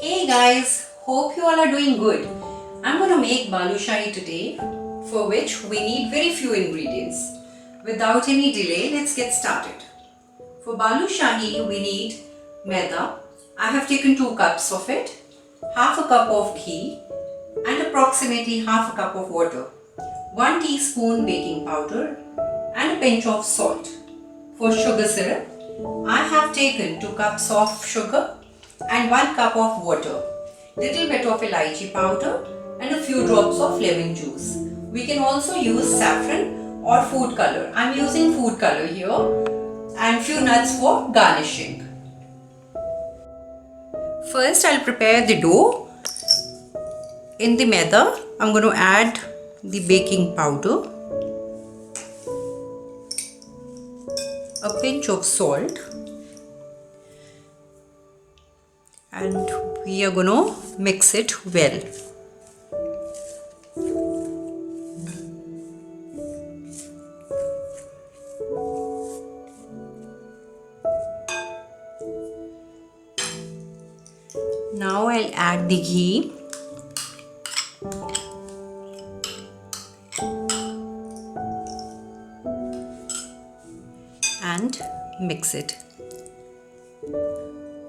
Hey guys, hope you all are doing good. I'm going to make balushahi today, for which we need very few ingredients. Without any delay, let's get started. For balushahi, we need maida. I have taken 2 cups of it, half a cup of ghee, and approximately half a cup of water, 1 teaspoon baking powder, and a pinch of salt. For sugar syrup, I have taken 2 cups of sugar and 1 cup of water, little bit of elaichi powder and a few drops of lemon juice. We can also use saffron or food color. I'm using food color here and few nuts for garnishing. First I'll prepare the dough. In the maida, I'm going to add the baking powder, a pinch of salt, and we are going to mix it well. Now I'll add the ghee. And mix it.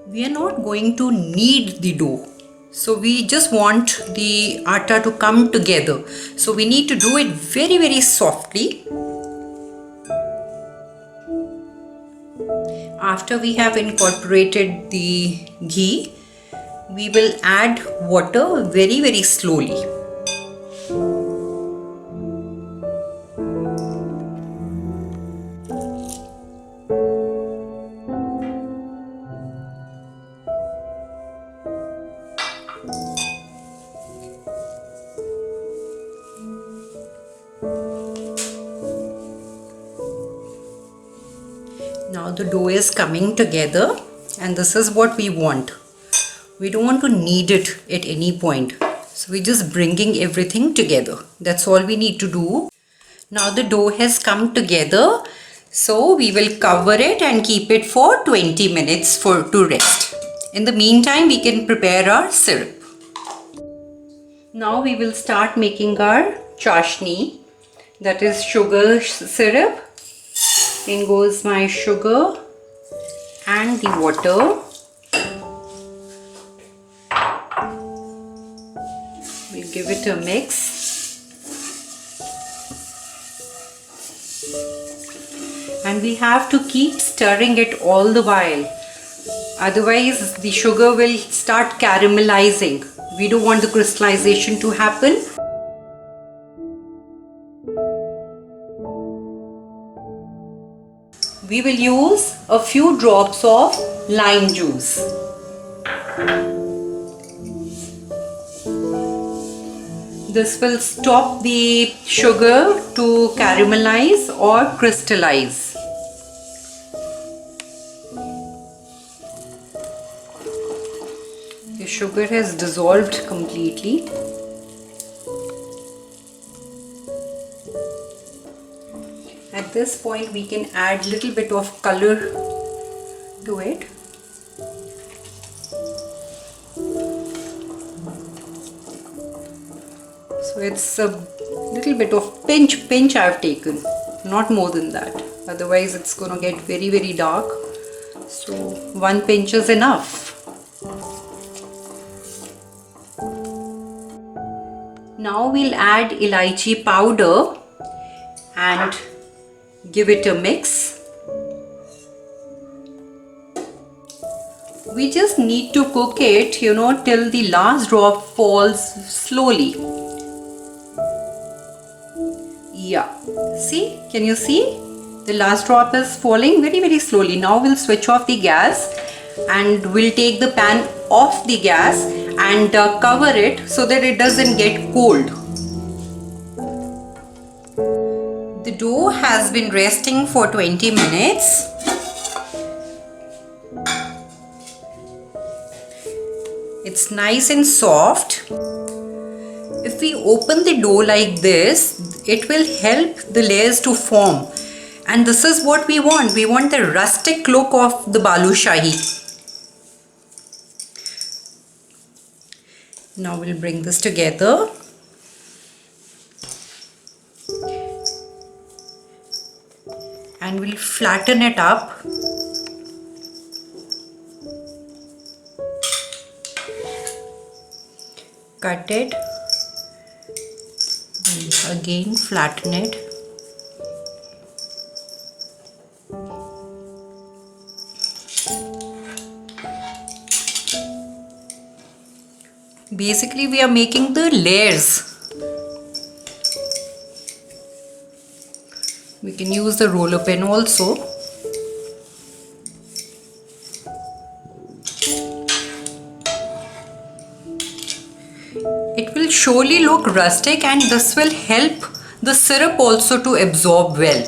We are not going to knead the dough. So we just want the atta to come together. So we need to do it very softly. After we have incorporated the ghee, we will add water very slowly. Now the dough is coming together and this is what we want. We don't want to knead it at any point. So we're just bringing everything together. That's all we need to do. Now the dough has come together. So we will cover it and keep it for 20 minutes to rest. In the meantime, we can prepare our syrup. Now we will start making our chashni, that is sugar syrup. In goes my sugar and the water. We'll give it a mix. And we have to keep stirring it all the while. Otherwise, the sugar will start caramelizing. We don't want the crystallization to happen. We will use a few drops of lime juice. This will stop the sugar to caramelize or crystallize. The sugar has dissolved completely. At this point we can add little bit of color to it. So it's a little bit of pinch I've taken, not more than that. Otherwise it's going to get very dark. So 1 pinch is enough. Now we'll add elaichi powder and give it a mix. We just need to cook it, till the last drop falls slowly. Yeah, see, can you see? The last drop is falling very slowly. Now we'll switch off the gas and we'll take the pan off the gas and cover it so that it doesn't get cold. The dough has been resting for 20 minutes. It's nice and soft. If we open the dough like this, it will help the layers to form. And this is what we want. We want the rustic look of the balushahi. Now we'll bring this together. And we'll flatten it up. Cut it. And again flatten it. Basically, we are making the layers. We can use the roller pin also. It will surely look rustic, and this will help the syrup also to absorb well.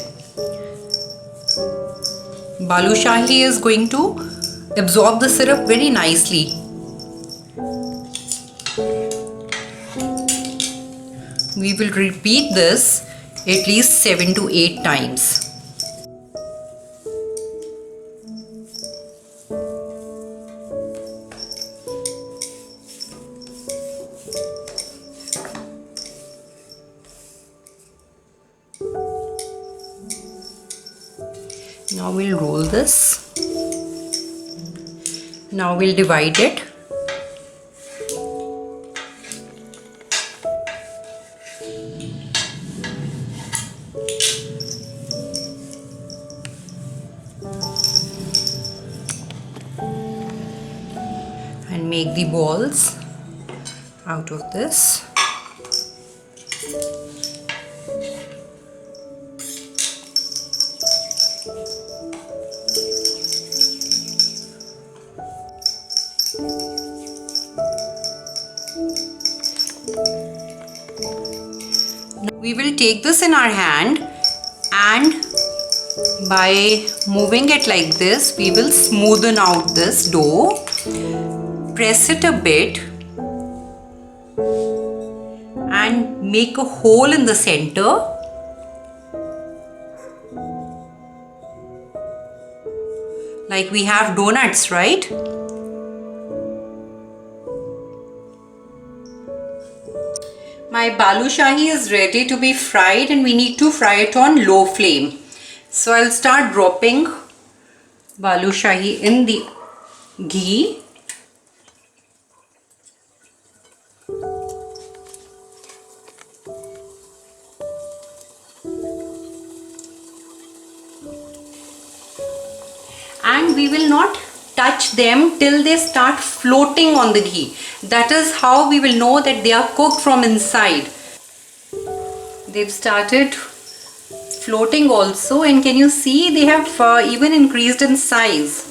Balushahi is going to absorb the syrup very nicely. We will repeat this at least 7 to 8 times. Now we'll roll this. Now we'll divide it. And make the balls out of this. We will take this in our hand, and by moving it like this, we will smoothen out this dough. Press it a bit and make a hole in the center. Like we have donuts, right? My balushahi is ready to be fried, and we need to fry it on low flame. So I'll start dropping balushahi in the ghee. And we will not touch them till they start floating on the ghee. That is how we will know that they are cooked from inside. They've started floating also, and can you see they have even increased in size.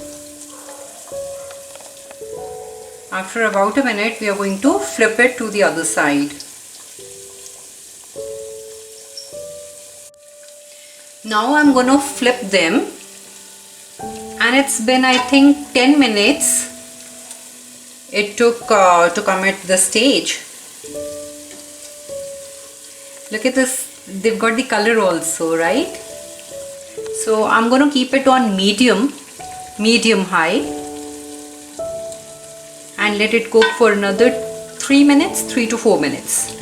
After about a minute, we are going to flip it to the other side. Now I'm going to flip them. And it's been, I think, 10 minutes it took to come at the stage. Look at this, they've got the color also, right? So I'm going to keep it on medium high, and let it cook for another 3 to 4 minutes.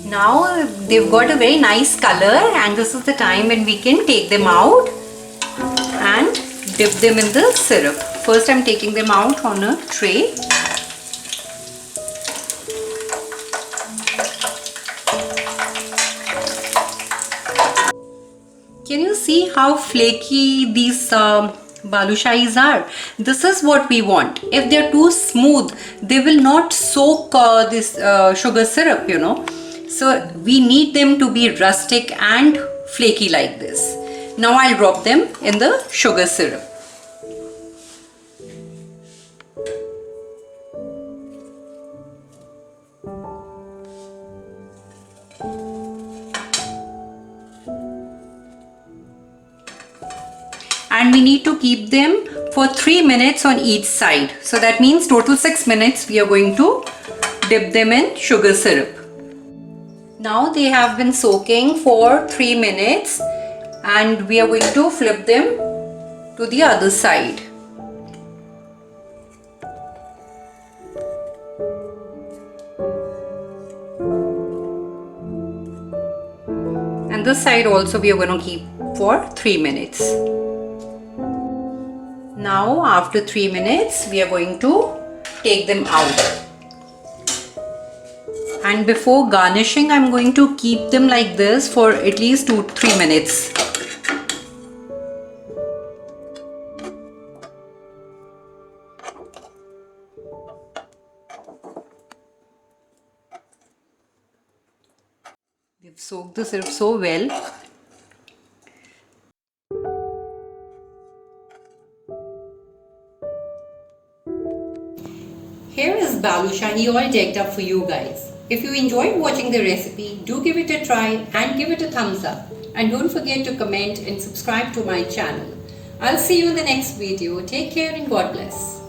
Now they've got a very nice color, and this is the time when we can take them out and dip them in the syrup. First I'm taking them out on a tray. Can you see how flaky these balushais are? This is what we want. If they are too smooth, they will not soak this sugar syrup, you know. So we need them to be rustic and flaky like this. Now I'll drop them in the sugar syrup. And we need to keep them for 3 minutes on each side. So that means total 6 minutes we are going to dip them in sugar syrup. Now they have been soaking for 3 minutes, and we are going to flip them to the other side. And this side also we are going to keep for 3 minutes. Now after 3 minutes we are going to take them out. And before garnishing, I'm going to keep them like this for at least 2-3 minutes. We've soaked the syrup so well. Here is balushahi all decked up for you guys. If you enjoyed watching the recipe, do give it a try and give it a thumbs up. And don't forget to comment and subscribe to my channel. I'll see you in the next video. Take care and God bless.